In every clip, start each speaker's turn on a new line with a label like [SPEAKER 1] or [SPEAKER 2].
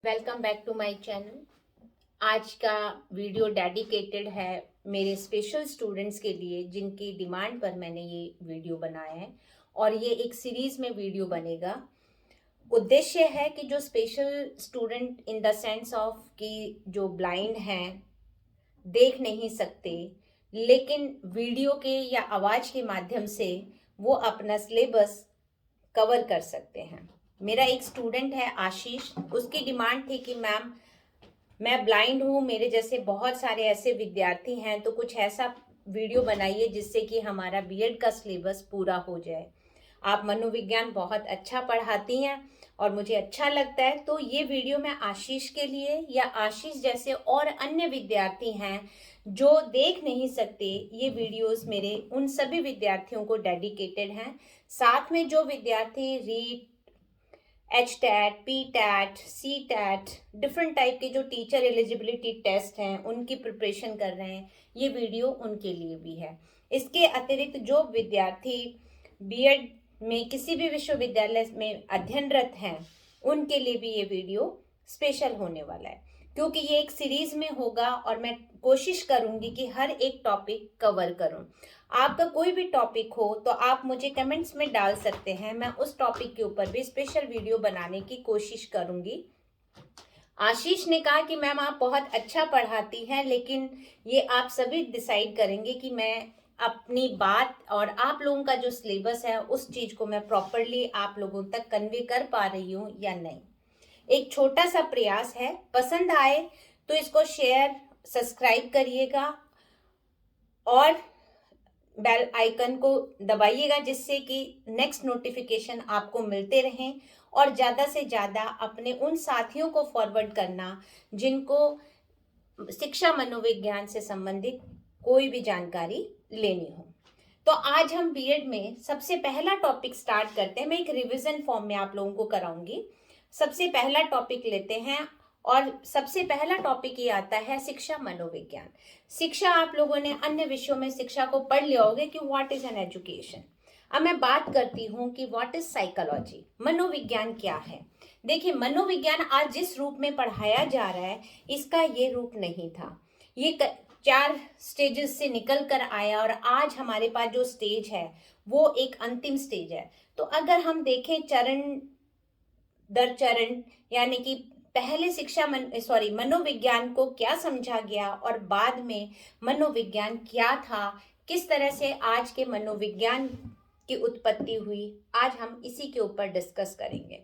[SPEAKER 1] Welcome back to my channel. आज का video dedicated है मेरे स्पेशल स्टूडेंट्स के लिए जिनकी डिमांड पर मैंने ये वीडियो बनाया है और ये एक सीरीज में वीडियो बनेगा। उद्देश्य है कि जो special student in the sense of कि जो ब्लाइंड हैं, देख नहीं सकते, लेकिन वीडियो के या आवाज के माध्यम से वो अपना सिलेबस कवर कर सकते हैं। मेरा एक स्टूडेंट है आशीष, उसकी डिमांड थी कि मैम मैं ब्लाइंड हूँ, मेरे जैसे बहुत सारे ऐसे विद्यार्थी हैं, तो कुछ ऐसा वीडियो बनाइए जिससे कि हमारा बीएड का सिलेबस पूरा हो जाए। आप मनोविज्ञान बहुत अच्छा पढ़ाती हैं और मुझे अच्छा लगता है, तो ये वीडियो मैं आशीष के लिए या आशीष जैसे और अन्य विद्यार्थी हैं जो देख नहीं सकते, ये वीडियोस मेरे उन सभी विद्यार्थियों को डेडिकेटेड हैं। साथ में जो विद्यार्थी REET, H TET, P TET, C TET, different type के जो टीचर एलिजिबिलिटी टेस्ट हैं उनकी प्रिपरेशन कर रहे हैं, ये वीडियो उनके लिए भी है। इसके अतिरिक्त जो विद्यार्थी बीएड में किसी भी विश्वविद्यालय में अध्ययनरत हैं उनके लिए भी ये वीडियो स्पेशल होने वाला है, क्योंकि ये एक सीरीज में होगा और मैं कोशिश करूंगी कि हर एक टॉपिक कवर करूं। आपका कोई भी टॉपिक हो तो आप मुझे कमेंट्स में डाल सकते हैं, मैं उस टॉपिक के ऊपर भी स्पेशल वीडियो बनाने की कोशिश करूंगी। आशीष ने कहा कि मैम आप बहुत अच्छा पढ़ाती हैं, लेकिन ये आप सभी डिसाइड करेंगे कि मैं अपनी बात और आप लोगों का जो सिलेबस है उस चीज को मैं प्रॉपरली आप लोगों तक कन्वे कर पा रही हूँ या नहीं। एक छोटा सा प्रयास है, पसंद आए तो इसको शेयर, सब्सक्राइब करिएगा और बेल आइकन को दबाइएगा जिससे कि नेक्स्ट नोटिफिकेशन आपको मिलते रहें, और ज़्यादा से ज़्यादा अपने उन साथियों को फॉरवर्ड करना जिनको शिक्षा मनोविज्ञान से संबंधित कोई भी जानकारी लेनी हो। तो आज हम बीएड में सबसे पहला टॉपिक स्टार्ट करते हैं। मैं एक रिवीजन फॉर्म में आप लोगों को कराऊंगी। सबसे पहला टॉपिक लेते हैं और सबसे पहला टॉपिक ये आता है शिक्षा मनोविज्ञान। शिक्षा, आप लोगों ने अन्य विषयों में शिक्षा को पढ़ लिया होगा कि व्हाट इज एन एजुकेशन। अब मैं बात करती हूँ कि व्हाट इज साइकोलॉजी, मनोविज्ञान क्या है। देखिए, मनोविज्ञान आज जिस रूप में पढ़ाया जा रहा है इसका ये रूप नहीं था। ये 4 स्टेजेस से निकल कर आया और आज हमारे पास जो स्टेज है वो एक अंतिम स्टेज है। तो अगर हम देखें चरण दर चरण, यानी कि पहले मनोविज्ञान को क्या समझा गया और बाद में मनोविज्ञान क्या था, किस तरह से आज के मनोविज्ञान की उत्पत्ति हुई, आज हम इसी के ऊपर डिस्कस करेंगे।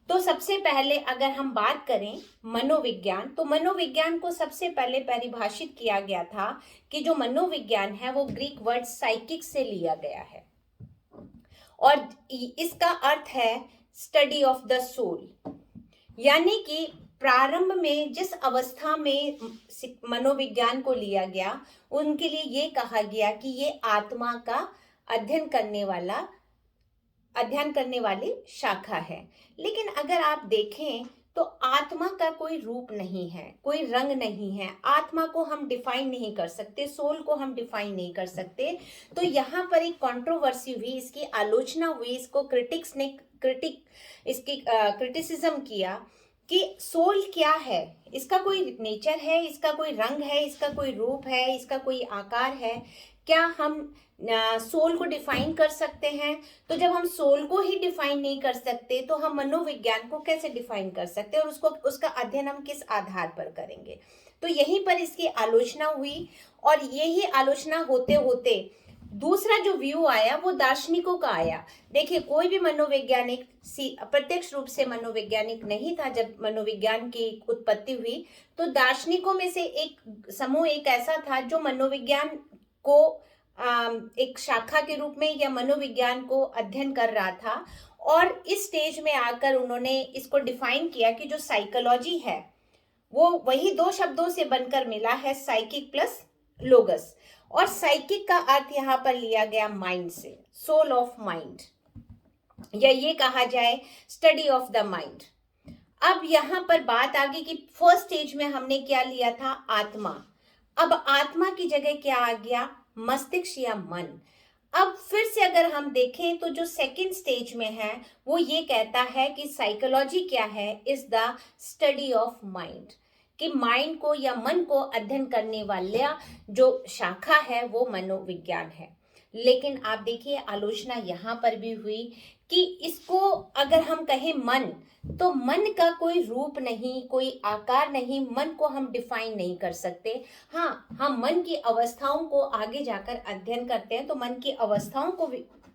[SPEAKER 1] तो सबसे पहले अगर हम बात करें मनोविज्ञान, तो मनोविज्ञान को सबसे पहले परिभाषित किया गया था कि जो मनोविज्ञान है वो ग्रीक वर्ड साइकिक से लिया गया है और इसका अर्थ है स्टडी ऑफ द सोल, यानी कि प्रारंभ में जिस अवस्था में मनोविज्ञान को लिया गया उनके लिए ये कहा गया कि ये आत्मा का अध्ययन करने वाली शाखा है। लेकिन अगर आप देखें तो आत्मा का कोई रूप नहीं है, कोई रंग नहीं है, आत्मा को हम डिफाइन नहीं कर सकते, सोल को हम डिफाइन नहीं कर सकते। तो यहाँ पर एक कंट्रोवर्सी हुई, इसकी आलोचना हुई, इसको इसकी क्रिटिसिज्म किया कि सोल क्या है, इसका कोई नेचर है, इसका कोई रंग है, इसका कोई रूप है, इसका कोई आकार है, क्या हम सोल को डिफाइन कर सकते हैं? तो जब हम सोल को ही डिफाइन नहीं कर सकते तो हम मनोविज्ञान को कैसे डिफाइन कर सकते हैं और उसका अध्ययन हम किस आधार पर करेंगे? तो यहीं पर इसकी आलोचना हुई और यही आलोचना होते होते दूसरा जो व्यू आया वो दार्शनिकों का आया। देखिए, कोई भी मनोवैज्ञानिक प्रत्यक्ष रूप से मनोवैज्ञानिक नहीं था। जब मनोविज्ञान की उत्पत्ति हुई तो दार्शनिकों में से एक समूह एक ऐसा था जो मनोविज्ञान को एक शाखा के रूप में या मनोविज्ञान को अध्ययन कर रहा था, और इस स्टेज में आकर उन्होंने इसको डिफाइन किया कि जो साइकोलॉजी है वो वही 2 शब्दों से बनकर मिला है, साइकिक प्लस लोगस, और साइकिक का अर्थ यहाँ पर लिया गया माइंड से, सोल ऑफ माइंड, या ये कहा जाए स्टडी ऑफ द माइंड। अब यहाँ पर बात आ गई कि फर्स्ट स्टेज में हमने क्या लिया था, आत्मा। अब आत्मा की जगह क्या आ गया, मस्तिष्क या मन। अब फिर से अगर हम देखें तो जो सेकंड स्टेज में है वो ये कहता है कि साइकोलॉजी क्या है, is the study of mind, कि माइंड को या मन को अध्ययन करने वाला जो शाखा है वो मनोविज्ञान है। लेकिन आप देखिए आलोचना यहाँ पर भी हुई कि इसको अगर हम कहें मन, तो मन का कोई रूप नहीं, कोई आकार नहीं, मन को हम डिफाइन नहीं कर सकते। हाँ, हम मन की अवस्थाओं को आगे जाकर अध्ययन करते हैं तो मन की अवस्थाओं को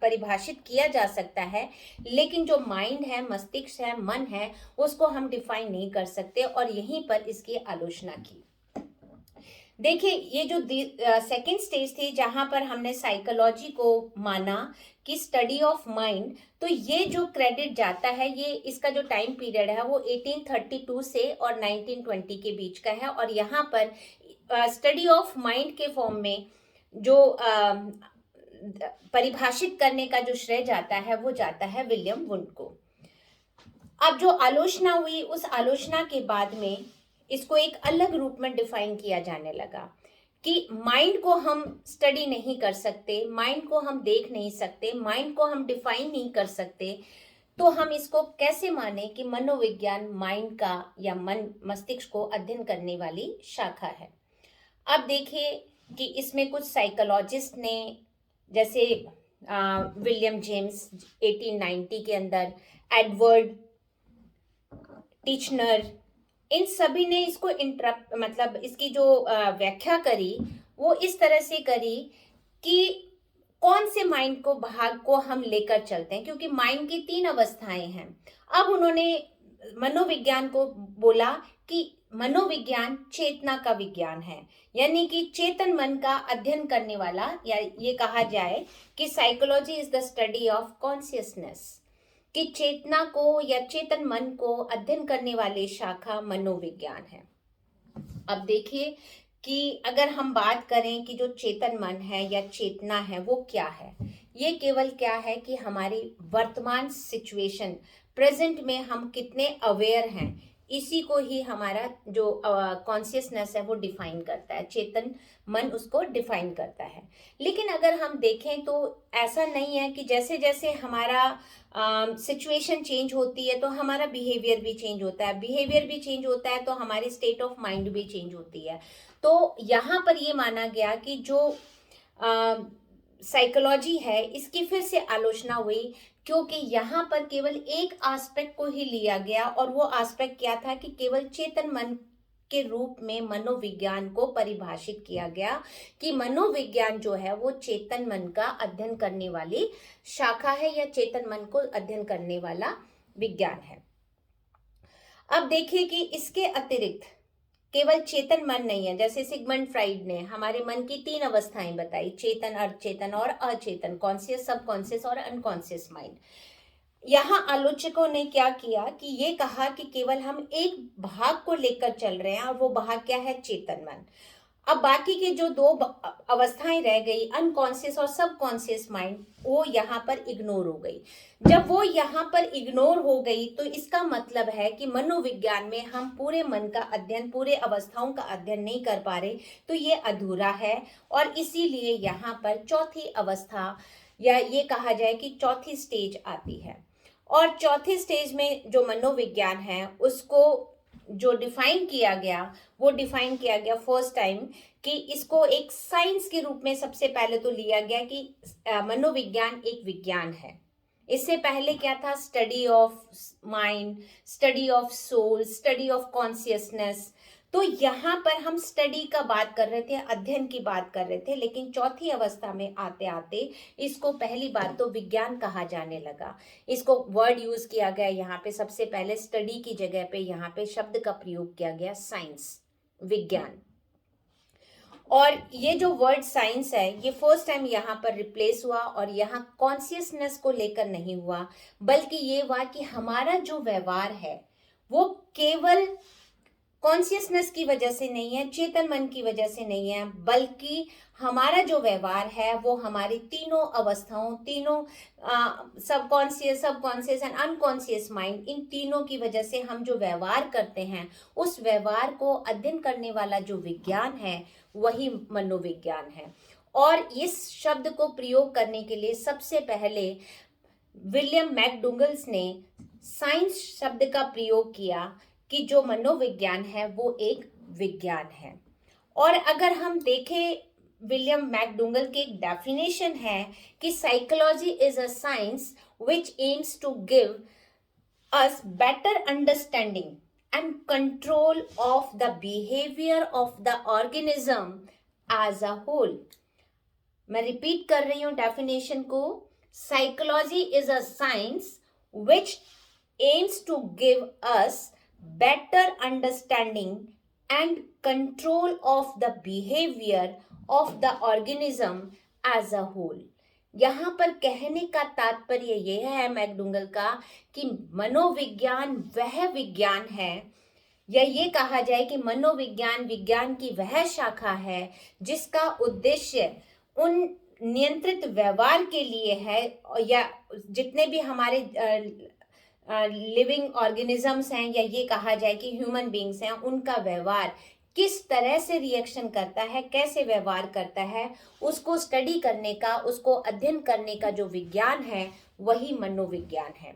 [SPEAKER 1] परिभाषित किया जा सकता है, लेकिन जो माइंड है, मस्तिष्क है, मन है, उसको हम डिफाइन नहीं कर सकते, और यहीं पर इसकी आलोचना की। देखिए ये जो सेकेंड स्टेज थी जहां पर हमने साइकोलॉजी को माना कि स्टडी ऑफ माइंड, तो ये जो क्रेडिट जाता है, ये इसका जो टाइम पीरियड है वो 1832 से और 1920 के बीच का है, और यहाँ पर स्टडी ऑफ माइंड के फॉर्म में जो परिभाषित करने का जो श्रेय जाता है वो जाता है विलियम वुंड को। अब जो आलोचना हुई, उस आलोचना के बाद में इसको एक अलग रूप में डिफाइन किया जाने लगा कि माइंड को हम स्टडी नहीं कर सकते, माइंड को हम देख नहीं सकते, माइंड को हम डिफाइन नहीं कर सकते, तो हम इसको कैसे माने कि मनोविज्ञान माइंड का या मन मस्तिष्क को अध्ययन करने वाली शाखा है। अब देखिए कि इसमें कुछ साइकोलॉजिस्ट ने, जैसे विलियम जेम्स 1890 के अंदर, एडवर्ड टिचनर, इन सभी ने इसको मतलब इसकी जो व्याख्या करी वो इस तरह से करी कि कौन से माइंड को भाग को हम लेकर चलते हैं, क्योंकि माइंड की 3 अवस्थाएं हैं। अब उन्होंने मनोविज्ञान को बोला कि मनोविज्ञान चेतना का विज्ञान है, यानी कि चेतन मन का अध्ययन करने वाला, या ये कहा जाए कि psychology is the study of consciousness, कि चेतना को या चेतन मन को अध्ययन करने वाली शाखा मनोविज्ञान है। अब देखिए कि अगर हम बात करें कि जो चेतन मन है या चेतना है वो क्या है, ये केवल क्या है कि हमारी वर्तमान सिचुएशन, प्रेजेंट में हम कितने अवेयर हैं, इसी को ही हमारा जो कॉन्शियसनेस है वो डिफाइन करता है, चेतन मन उसको डिफाइन करता है। लेकिन अगर हम देखें तो ऐसा नहीं है कि जैसे जैसे हमारा सिचुएशन चेंज होती है तो हमारा बिहेवियर भी चेंज होता है, बिहेवियर भी चेंज होता है तो हमारी स्टेट ऑफ माइंड भी चेंज होती है। तो यहाँ पर ये माना गया कि जो साइकोलॉजी है इसकी फिर से आलोचना हुई, क्योंकि यहाँ पर केवल एक एस्पेक्ट को ही लिया गया, और वो एस्पेक्ट क्या था कि केवल चेतन मन के रूप में मनोविज्ञान को परिभाषित किया गया कि मनोविज्ञान जो है वो चेतन मन का अध्ययन करने वाली शाखा है या चेतन मन को अध्ययन करने वाला विज्ञान है। अब देखिए कि इसके अतिरिक्त केवल चेतन मन नहीं है, जैसे सिगमंड फ्राइड ने हमारे मन की 3 अवस्थाएं बताई, चेतन, अर्धचेतन और अचेतन, कॉन्शियस, सबकॉन्शियस और अनकॉन्शियस माइंड। यहाँ आलोचकों ने क्या किया कि ये कहा कि केवल हम एक भाग को लेकर चल रहे हैं, और वो भाग क्या है, चेतन मन। अब बाकी के जो 2 अवस्थाएं रह गई, अनकॉन्शियस और सबकॉन्शियस माइंड, वो यहाँ पर इग्नोर हो गई। जब वो यहाँ पर इग्नोर हो गई तो इसका मतलब है कि मनोविज्ञान में हम पूरे मन का अध्ययन, पूरे अवस्थाओं का अध्ययन नहीं कर पा रहे, तो ये अधूरा है, और इसीलिए यहाँ पर चौथी अवस्था, या ये कहा जाए कि चौथी स्टेज आती है। और चौथे स्टेज में जो मनोविज्ञान है उसको जो डिफाइन किया गया, वो डिफाइन किया गया फर्स्ट टाइम कि इसको एक साइंस के रूप में सबसे पहले तो लिया गया कि मनोविज्ञान एक विज्ञान है। इससे पहले क्या था, study of mind, study of soul, study of consciousness. तो यहाँ पर हम स्टडी का बात कर रहे थे, अध्ययन की बात कर रहे थे, लेकिन चौथी अवस्था में आते आते इसको पहली बात तो विज्ञान कहा जाने लगा। इसको वर्ड यूज किया गया यहाँ पे, सबसे पहले स्टडी की जगह पे यहाँ पे शब्द का प्रयोग किया गया साइंस, विज्ञान। और ये जो वर्ड साइंस है ये फर्स्ट टाइम यहाँ पर रिप्लेस हुआ, और यहाँ कॉन्शियसनेस को लेकर नहीं हुआ, बल्कि ये हुआ कि हमारा जो व्यवहार है वो केवल कॉन्शियसनेस की वजह से नहीं है, चेतन मन की वजह से नहीं है, बल्कि हमारा जो व्यवहार है वो हमारी तीनों अवस्थाओं, तीनों सबकॉन्शियस एंड अनकॉन्शियस माइंड, इन तीनों की वजह से हम जो व्यवहार करते हैं उस व्यवहार को अध्ययन करने वाला जो विज्ञान है वही मनोविज्ञान है। और इस शब्द को प्रयोग करने के लिए सबसे पहले विलियम मैकडूगल्स ने साइंस शब्द का प्रयोग किया कि जो मनोविज्ञान है वो एक विज्ञान है। और अगर हम देखें विलियम मैकडूगल की एक डेफिनेशन है कि psychology is a science which aims to give us better understanding and control of the behavior of the organism as a whole। मैं रिपीट कर रही हूं डेफिनेशन को। Psychology is a science which aims to give us better understanding and control of the behaviour of the organism as a whole. यहाँ पर कहने का तात्पर्य यह है मैकडूगल का कि मनोविज्ञान वह विज्ञान है, या ये कहा जाए कि मनोविज्ञान विज्ञान की वह शाखा है जिसका उद्देश्य उन नियंत्रित व्यवहार के लिए है, या जितने भी हमारे लिविंग ऑर्गेनिजम्स हैं, या ये कहा जाए कि ह्यूमन बींग्स हैं, उनका व्यवहार किस तरह से रिएक्शन करता है, कैसे व्यवहार करता है, उसको स्टडी करने का, उसको अध्ययन करने का जो विज्ञान है वही मनोविज्ञान है।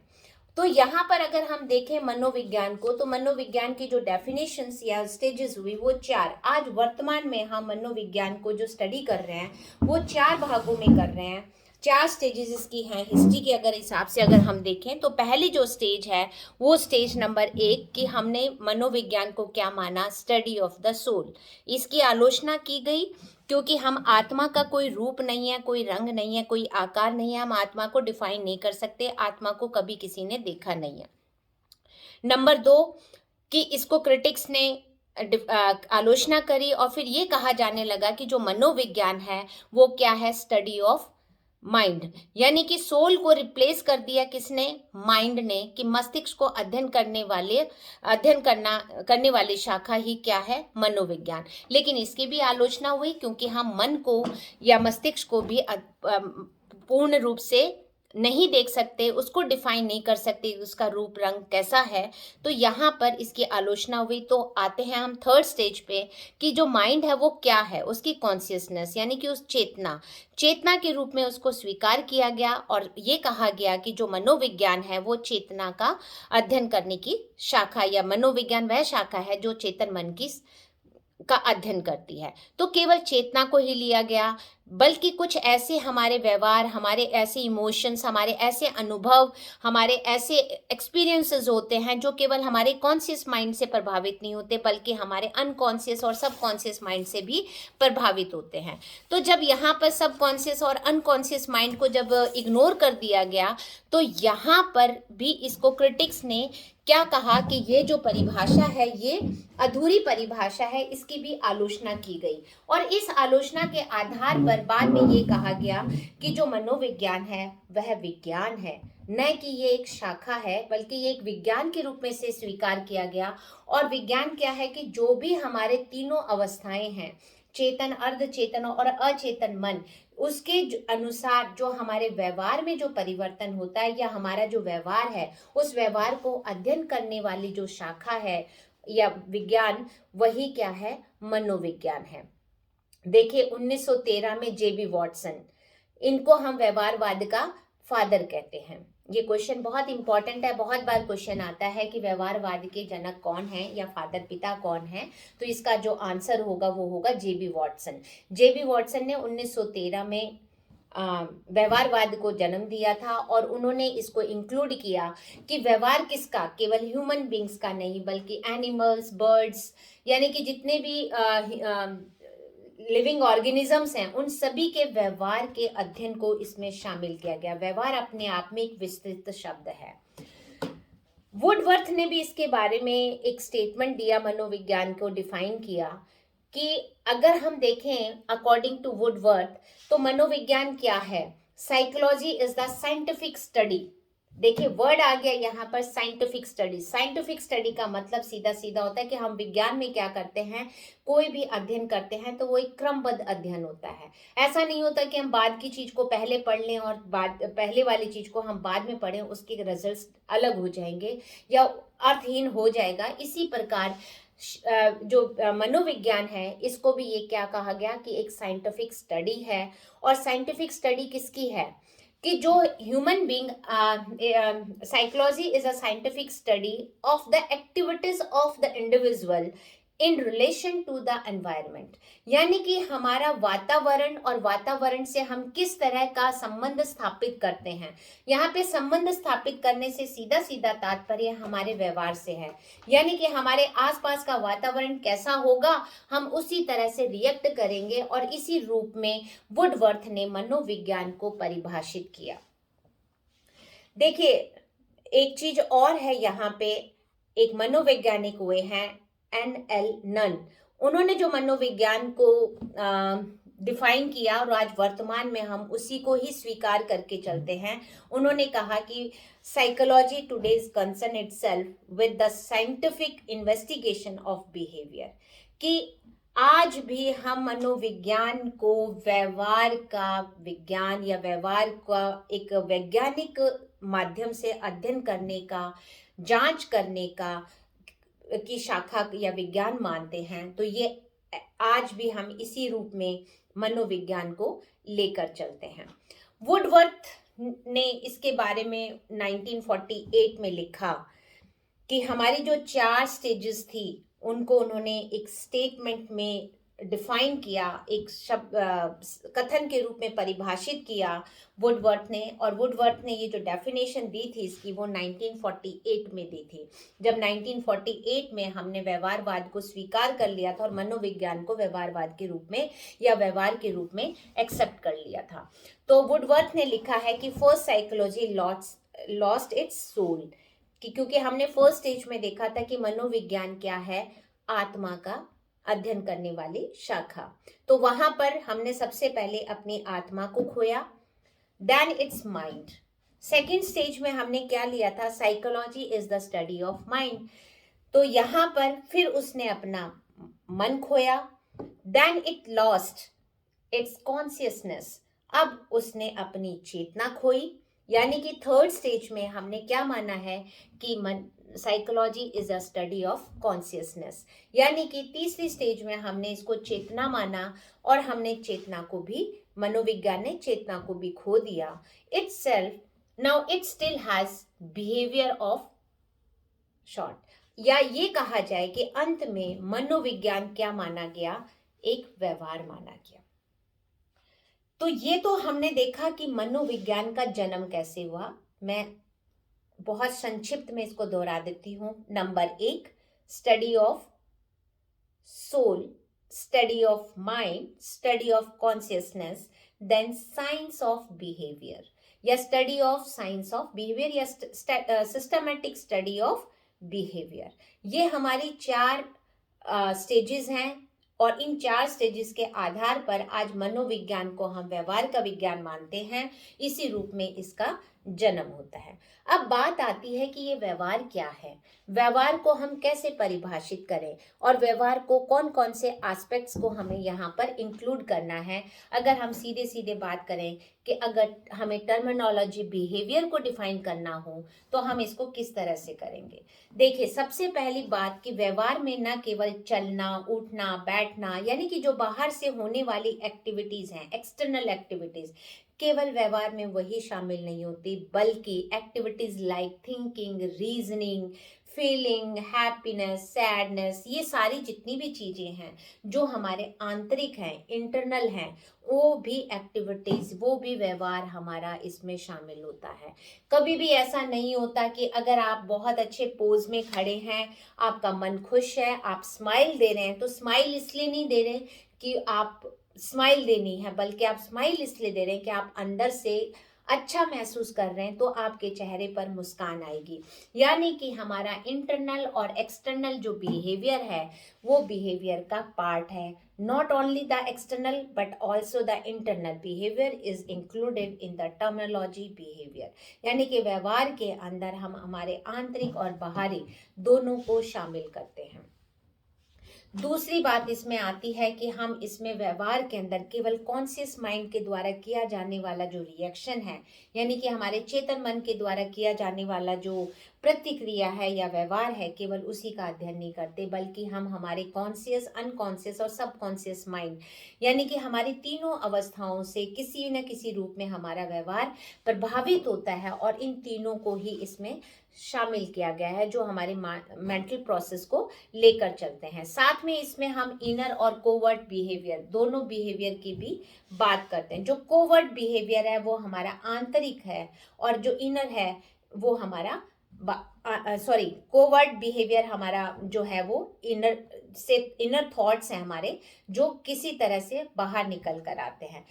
[SPEAKER 1] तो यहाँ पर अगर हम देखें मनोविज्ञान को, तो मनोविज्ञान की जो डेफिनेशंस या स्टेजेस हुई वो 4। आज वर्तमान में हम मनोविज्ञान को जो स्टडी कर रहे हैं वो 4 भागों में कर रहे हैं। 4 स्टेजेस इसकी हैं। हिस्ट्री के अगर हिसाब से अगर हम देखें तो पहली जो स्टेज है वो स्टेज नंबर 1 कि हमने मनोविज्ञान को क्या माना, स्टडी ऑफ द सोल। इसकी आलोचना की गई क्योंकि हम आत्मा का कोई रूप नहीं है, कोई रंग नहीं है, कोई आकार नहीं है, हम आत्मा को डिफाइन नहीं कर सकते, आत्मा को कभी किसी ने देखा नहीं है। नंबर 2 कि इसको क्रिटिक्स ने आलोचना करी और फिर ये कहा जाने लगा कि जो मनोविज्ञान है वो क्या है, स्टडी ऑफ माइंड, यानी कि सोल को रिप्लेस कर दिया किसने, माइंड ने, कि मस्तिष्क को अध्ययन करने वाली शाखा ही क्या है, मनोविज्ञान। लेकिन इसकी भी आलोचना हुई क्योंकि हम मन को या मस्तिष्क को भी पूर्ण रूप से नहीं देख सकते, उसको डिफाइन नहीं कर सकते, उसका रूप रंग कैसा है, तो यहाँ पर इसकी आलोचना हुई। तो आते हैं हम थर्ड स्टेज पे कि जो माइंड है वो क्या है, उसकी कॉन्शियसनेस यानी कि उस चेतना के रूप में उसको स्वीकार किया गया और ये कहा गया कि जो मनोविज्ञान है वो चेतना का अध्ययन करने की शाखा, या मनोविज्ञान वह शाखा है जो चेतन मन का अध्ययन करती है। तो केवल चेतना को ही लिया गया, बल्कि कुछ ऐसे हमारे व्यवहार, हमारे ऐसे इमोशंस, हमारे ऐसे अनुभव, हमारे ऐसे एक्सपीरियंसेस होते हैं जो केवल हमारे कॉन्शियस माइंड से प्रभावित नहीं होते बल्कि हमारे अनकॉन्शियस और सबकॉन्शियस माइंड से भी प्रभावित होते हैं। तो जब यहाँ पर सबकॉन्शियस और अनकॉन्शियस माइंड को जब इग्नोर कर दिया गया तो यहाँ पर भी इसको क्रिटिक्स ने क्या कहा कि ये जो परिभाषा है ये अधूरी परिभाषा है, इसकी भी आलोचना की गई। और इस आलोचना के आधार पर बाद में ये कहा गया कि जो मनोविज्ञान है वह विज्ञान है, न कि ये एक शाखा है, बल्कि ये एक विज्ञान के रूप में से स्वीकार किया गया। और विज्ञान क्या है कि जो भी हमारे तीनों अवस्थाएं हैं, चेतन, अर्धचेतन और अचेतन मन, उसके अनुसार जो हमारे व्यवहार में जो परिवर्तन होता है या हमारा जो व्यवहार है उस व्यवहार को अध्ययन करने वाली जो शाखा है या विज्ञान, वही क्या है, मनोविज्ञान है। देखिए 1913 में जेबी वॉटसन, इनको हम व्यवहारवाद का फादर कहते हैं। ये क्वेश्चन बहुत इंपॉर्टेंट है, बहुत बार क्वेश्चन आता है कि व्यवहारवाद के जनक कौन है या फादर पिता कौन है, तो इसका जो आंसर होगा वो होगा जेबी वॉटसन। जेबी वॉटसन ने 1913 में व्यवहारवाद को जन्म दिया था और उन्होंने इसको इंक्लूड किया कि व्यवहार किसका, केवल ह्यूमन बींग्स का नहीं बल्कि एनिमल्स, बर्ड्स, यानी कि जितने भी लिविंग ऑर्गेनिजम्स हैं उन सभी के व्यवहार के अध्ययन को इसमें शामिल किया गया। व्यवहार अपने आप में एक विस्तृत शब्द है। वुडवर्थ ने भी इसके बारे में एक स्टेटमेंट दिया, मनोविज्ञान को डिफाइन किया कि अगर हम देखें अकॉर्डिंग टू वुडवर्थ तो मनोविज्ञान क्या है, psychology is the scientific study. देखिए वर्ड आ गया यहाँ पर, साइंटिफिक स्टडी। साइंटिफिक स्टडी का मतलब सीधा सीधा होता है कि हम विज्ञान में क्या करते हैं, कोई भी अध्ययन करते हैं तो वो एक क्रमबद्ध अध्ययन होता है। ऐसा नहीं होता कि हम बाद की चीज को पहले पढ़ लें और पहले वाली चीज को हम बाद में पढ़ें, उसके रिजल्ट्स अलग हो जाएंगे या अर्थहीन हो जाएगा। इसी प्रकार जो मनोविज्ञान है, इसको भी ये क्या कहा गया कि एक साइंटिफिक स्टडी है। और साइंटिफिक स्टडी किसकी है कि जो human being, psychology is a scientific study of the activities of the individual in relation to the environment. यानी कि हमारा वातावरण और वातावरण से हम किस तरह का संबंध स्थापित करते हैं। यहाँ पे संबंध स्थापित करने से सीधा सीधा तात्पर्य हमारे व्यवहार से है, यानी कि हमारे आसपास का वातावरण कैसा होगा हम उसी तरह से रिएक्ट करेंगे। और इसी रूप में वुडवर्थ ने मनोविज्ञान को परिभाषित किया। देखिए, एक चीज और है यहाँ पे, एक मनोवैज्ञानिक हुए हैं NL नन। उन्होंने जो मनोविज्ञान को डिफाइन किया और आज वर्तमान में हम उसी को ही स्वीकार करके चलते हैं। उन्होंने कहा कि psychology today is concern itself with the scientific investigation of behaviour, कि आज भी हम मनोविज्ञान को व्यवहार का विज्ञान या व्यवहार का एक वैज्ञानिक माध्यम से अध्ययन करने का, जांच करने का की शाखा या विज्ञान मानते हैं। तो ये आज भी हम इसी रूप में मनोविज्ञान को लेकर चलते हैं। वुडवर्थ ने इसके बारे में 1948 में लिखा कि हमारी जो 4 स्टेजेस थी उनको उन्होंने एक स्टेटमेंट में डिफाइन किया, एक शब्द कथन के रूप में परिभाषित किया वुडवर्थ ने। और वुडवर्थ ने ये जो डेफिनेशन दी थी इसकी, वो 1948 में दी थी, जब 1948 में हमने व्यवहारवाद को स्वीकार कर लिया था और मनोविज्ञान को व्यवहारवाद के रूप में या व्यवहार के रूप में एक्सेप्ट कर लिया था। तो वुडवर्थ ने लिखा है कि first psychology lost its soul, क्योंकि हमने फर्स्ट स्टेज में देखा था कि मनोविज्ञान क्या है, आत्मा का अध्ययन करने वाली शाखा। तो वहां पर हमने सबसे पहले अपनी आत्मा को खोया, then its mind. Second stage में हमने क्या लिया था, psychology is the study of mind. तो यहां पर फिर उसने अपना मन खोया, then it lost its consciousness, अब उसने अपनी चेतना खोई। यानी कि थर्ड स्टेज में हमने क्या माना है कि psychology is a study of consciousness, यानी कि तीसरी स्टेज में हमने इसको चेतना माना और हमने चेतना को भी, मनोविज्ञान ने चेतना को भी खो दिया। It's self now it still has behaviour of short, या ये कहा जाए कि अंत में मनोविज्ञान क्या माना गया, एक व्यवहार माना गया। तो ये तो हमने देखा कि मनोविज्ञान का जन्म कैसे हुआ। मैं बहुत संक्षिप्त में इसको दोहरा देती हूं। Number 1, study of soul, study of mind, study of consciousness, then science of behaviour या study of science of behaviour या सिस्टमैटिक स्टडी ऑफ बिहेवियर। ये हमारी 4 स्टेजेस हैं और इन 4 स्टेजेस के आधार पर आज मनोविज्ञान को हम व्यवहार का विज्ञान मानते हैं। इसी रूप में इसका जन्म होता है। अब बात आती है कि ये व्यवहार क्या है, व्यवहार को हम कैसे परिभाषित करें और व्यवहार को कौन कौन से एस्पेक्ट्स को हमें यहाँ पर इंक्लूड करना है। अगर हम सीधे सीधे बात करें कि अगर हमें टर्मिनोलॉजी बिहेवियर को डिफाइन करना हो तो हम इसको किस तरह से करेंगे। देखिए, सबसे पहली बात कि व्यवहार में न केवल चलना, उठना, बैठना, यानी कि जो बाहर से होने वाली एक्टिविटीज हैं, एक्सटर्नल एक्टिविटीज, केवल व्यवहार में वही शामिल नहीं होती, बल्कि activities like thinking, reasoning, feeling, happiness, sadness, ये सारी जितनी भी चीजें हैं जो हमारे आंतरिक हैं, इंटरनल हैं, वो भी एक्टिविटीज, वो भी व्यवहार हमारा इसमें शामिल होता है। कभी भी ऐसा नहीं होता कि अगर आप बहुत अच्छे पोज में खड़े हैं, आपका मन खुश है, आप स्माइल दे रहे हैं, तो स्माइल इसलिए नहीं दे रहे कि आप स्माइल देनी है, बल्कि आप स्माइल इसलिए दे रहे हैं कि आप अंदर से अच्छा महसूस कर रहे हैं, तो आपके चेहरे पर मुस्कान आएगी। यानी कि हमारा इंटरनल और एक्सटर्नल जो बिहेवियर है वो बिहेवियर का पार्ट है। Not only the external but also the internal behaviour is included in the terminology behaviour. यानी कि व्यवहार के अंदर हम हमारे आंतरिक और बाहरी दोनों को शामिल करते हैं। दूसरी बात इसमें आती है कि हम इसमें व्यवहार के अंदर केवल कॉन्शियस माइंड के द्वारा किया जाने वाला जो रिएक्शन है, यानी कि हमारे चेतन मन के द्वारा किया जाने वाला जो प्रतिक्रिया है या व्यवहार है, केवल उसी का अध्ययन नहीं करते, बल्कि हम हमारे कॉन्शियस, अनकॉन्शियस और सबकॉन्शियस माइंड, यानी कि हमारी तीनों अवस्थाओं से किसी न किसी रूप में हमारा व्यवहार प्रभावित होता है, और इन तीनों को ही इसमें शामिल किया गया है, जो हमारे मेंटल प्रोसेस को लेकर चलते हैं। साथ में इसमें हम इनर और कोवर्ट बिहेवियर, दोनों बिहेवियर की भी बात करते हैं। जो कोवर्ट बिहेवियर है वो हमारा आंतरिक है, और जो इनर है वो हमारा कोवर्ट बिहेवियर हमारा जो है वो इनर थॉट्स हैं हमारे, जो किसी तरह से बाहर निकल कर आते हैं।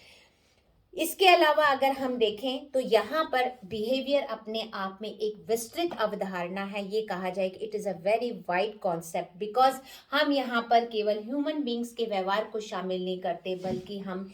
[SPEAKER 1] इसके अलावा अगर हम देखें तो यहाँ पर बिहेवियर अपने आप में एक विस्तृत अवधारणा है। ये कहा जाए कि it is a very wide concept, because हम यहाँ पर केवल ह्यूमन बींग्स के व्यवहार को शामिल नहीं करते, बल्कि हम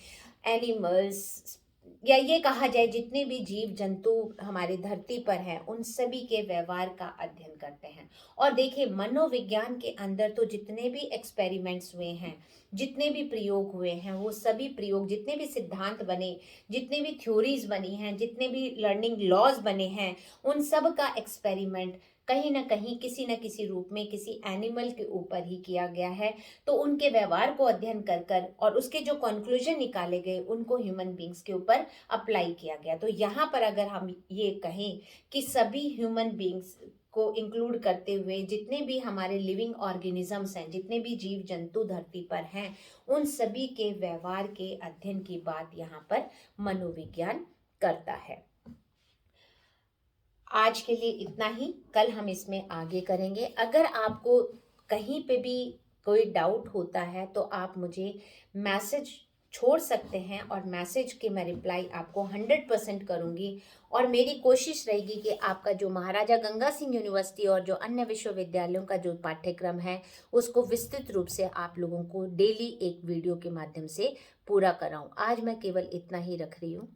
[SPEAKER 1] एनिमल्स, या ये कहा जाए जितने भी जीव जंतु हमारे धरती पर हैं, उन सभी के व्यवहार का अध्ययन करते हैं। और देखिए, मनोविज्ञान के अंदर तो जितने भी एक्सपेरिमेंट्स हुए हैं, जितने भी प्रयोग हुए हैं, वो सभी प्रयोग, जितने भी सिद्धांत बने, जितने भी थ्योरीज बनी हैं, जितने भी लर्निंग लॉज बने हैं, उन सब का एक्सपेरिमेंट कहीं ना कहीं किसी न किसी रूप में किसी एनिमल के ऊपर ही किया गया है। तो उनके व्यवहार को अध्ययन कर कर और उसके जो कंक्लूजन निकाले गए, उनको ह्यूमन बींग्स के ऊपर अप्लाई किया गया। तो यहाँ पर अगर हम ये कहें कि सभी ह्यूमन बींग्स को इंक्लूड करते हुए जितने भी हमारे लिविंग ऑर्गेनिजम्स हैं, जितने भी जीव जंतु धरती पर हैं, उन सभी के व्यवहार के अध्ययन की बात यहाँ पर मनोविज्ञान करता है। आज के लिए इतना ही, कल हम इसमें आगे करेंगे। अगर आपको कहीं पे भी कोई डाउट होता है तो आप मुझे मैसेज छोड़ सकते हैं, और मैसेज के मैं रिप्लाई आपको 100% करूंगी। और मेरी कोशिश रहेगी कि आपका जो महाराजा गंगा सिंह यूनिवर्सिटी और जो अन्य विश्वविद्यालयों का जो पाठ्यक्रम है, उसको विस्तृत रूप से आप लोगों को डेली एक वीडियो के माध्यम से पूरा कराऊं। आज मैं केवल इतना ही रख रही हूँ।